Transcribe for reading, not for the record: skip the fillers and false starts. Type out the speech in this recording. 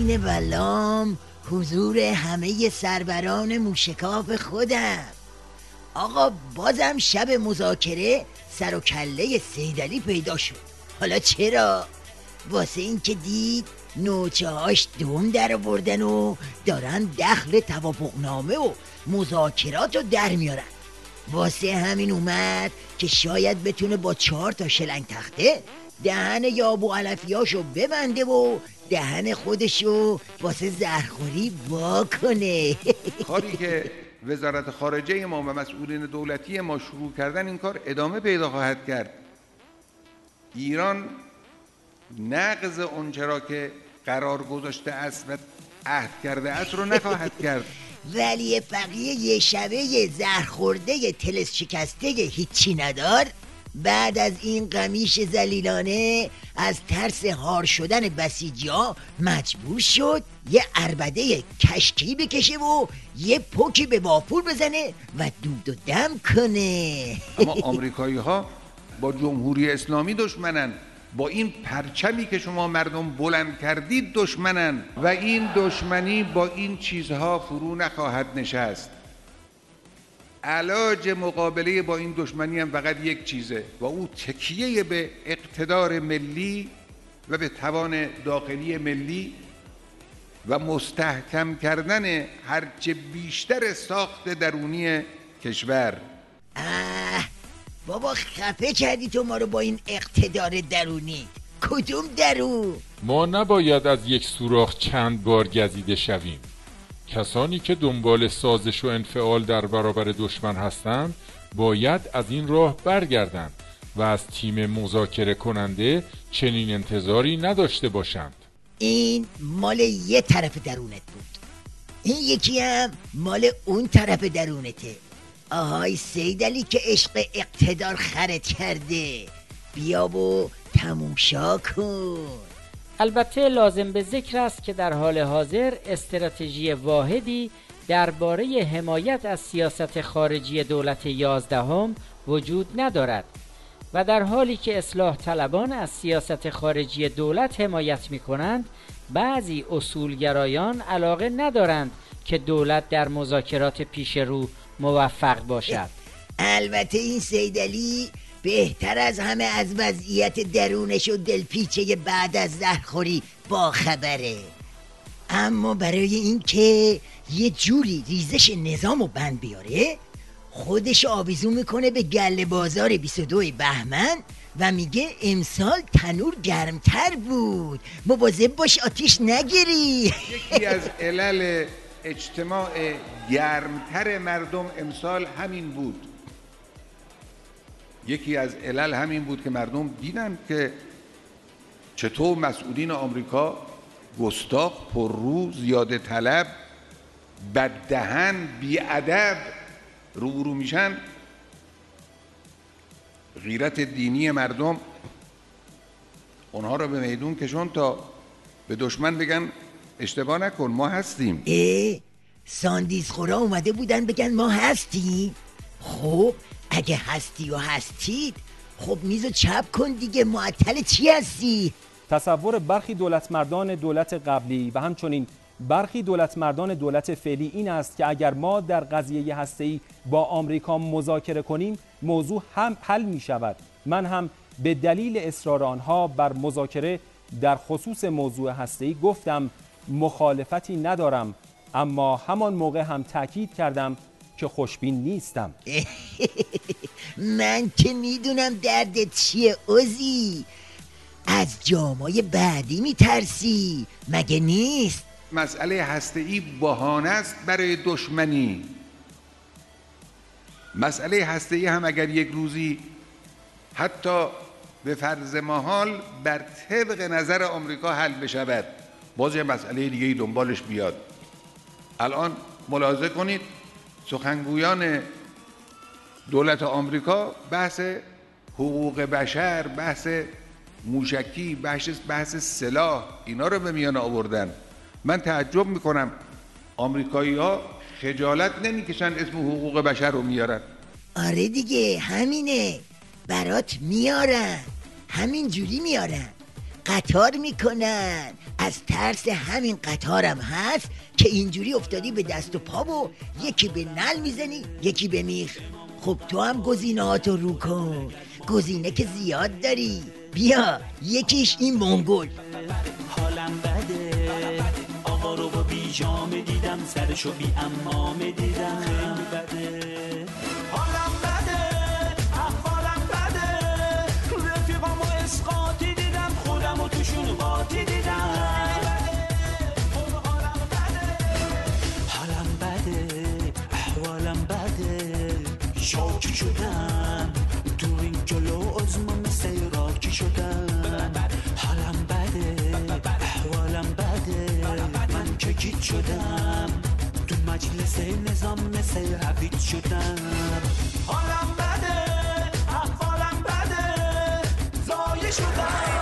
عین والام حضور همه سروران موشکاف خودم. آقا بازم شب مذاکره سر و کله سیدعلی پیدا شد. حالا چرا؟ واسه این که دید نوچه هاش دوم در آوردن و دارن دخل توافقنامه و مذاکرات رو در میارن. واسه همین اومد که شاید بتونه با 4 تا شلنگ تخته دهن یابو علفیاشو ببنده و دهن خودشو واسه زهرخوری وا کنه. کاری که وزارت خارجه ما و مسئولین دولتی ما شروع کردن، این کار ادامه پیدا خواهد کرد. ایران نقض اونچه را که قرار گذاشته است و عهد کرده است رو نخواهد کرد. ولی فقیه یه شبه زهرخورده تلس شکسته هیچی ندار بعد از این قمیش ذلیلانه از ترس هار شدن بسیجی‌ها مجبور شد یه عربده کشکی بکشه و یه پوکی به وافور بزنه و دود و دم کنه. اما آمریکایی ها با جمهوری اسلامی دشمنن، با این پرچمی که شما مردم بلند کردید دشمنن و این دشمنی با این چیزها فرو نخواهد نشست. علاج مقابله با این دشمنی هم فقط یک چیزه و او تکیه به اقتدار ملی و به توان داخلی ملی و مستحکم کردن هرچه بیشتر ساخت درونی کشور. بابا خفه کردی تو ما رو با این اقتدار درونی. کدوم درون؟ ما نباید از یک سوراخ چند بار گزیده شویم. کسانی که دنبال سازش و انفعال در برابر دشمن هستند باید از این راه برگردند و از تیم مذاکره کننده چنین انتظاری نداشته باشند. این مال یه طرف درونت بود، این یکی هم مال اون طرف درونته. آهای سیدعلی که عشق اقتدار خرت کرده، بیا و تموشا کن. البته لازم به ذکر است که در حال حاضر استراتژی واحدی درباره حمایت از سیاست خارجی دولت 11 وجود ندارد و در حالی که اصلاح طلبان از سیاست خارجی دولت حمایت می کنند، بعضی اصولگرایان علاقه ندارند که دولت در مذاکرات پیش رو موفق باشد. البته این سیدعلی بهتر از همه از وضعیت درونش و دلپیچه بعد از زهرخوری با خبره، اما برای این که یه جوری ریزش نظامو بند بیاره خودش آویزون میکنه به گله بازار 22 بهمن و میگه امسال تنور گرمتر بود، مواظب باش آتیش نگیری. یکی از علل اجتماع گرمتر مردم امسال همین بود. یکی از علل همین بود که مردم دیدن که چطور مسئولین آمریکا گستاخ، پررو، زیاده طلب، بددهن، بیادب رو میشن. غیرت دینی مردم اونها رو به میدون کشون تا به دشمن بگن اشتباه نکن ما هستیم. ساندیز خورا اومده بودن بگن ما هستیم. خب اگه هستی و هستید خب میزو چپ کن دیگه، معطل چی هستی؟ تصور برخی دولتمردان دولت قبلی و همچنین برخی دولتمردان دولت فعلی این است که اگر ما در قضیه هسته‌ای با آمریکا مذاکره کنیم موضوع هم حل می شود. من هم به دلیل اصرار آنها بر مذاکره در خصوص موضوع هسته‌ای گفتم مخالفتی ندارم، اما همان موقع هم تاکید کردم که خوشبین نیستم. من که میدونم دردت چیه عزی، از جامای بعدی میترسی مگه نیست؟ مسئله هسته‌ای بهانه است برای دشمنی. مسئله هسته‌ای هم اگر یک روزی حتی به فرض محال بر طبق نظر آمریکا حل بشود، باز یه مسئله دیگه دنبالش بیاد. الان ملاحظه کنید سخنگویان دولت آمریکا بحث حقوق بشر، بحث موشکی، بحث سلاح، اینا رو به میان آوردن. من تعجب میکنم آمریکایی ها خجالت نمیکشن اسم حقوق بشر رو میارن. آره دیگه همینه، برات میارن، همین جوری میارن. قطار میکنن. از ترس همین قطارم هست که اینجوری افتادی به دست و پا و یکی به نل میزنی یکی به میخ. خب تو هم گزینه‌هاتو رو کن، گزینه که زیاد داری. بیا یکیش این منگول. حالم بده، آقا رو با بیجامه دیدم، سرشو بی امامه دیدم، خیلی بده. حالم بده، احوالم بده، رفیقامو اسقاطی دیدم، خودمو توشون قاطی دیدم. حالم بده، احوالم بده، شوکی شدم، تو این جلو عزمم مثل راکی شدم. حالم بده، احوالم بده، من که گیت شدم، تو مجلس نظام مثل عبید شدم. حالم بده، احوالم بده، زایه شدم.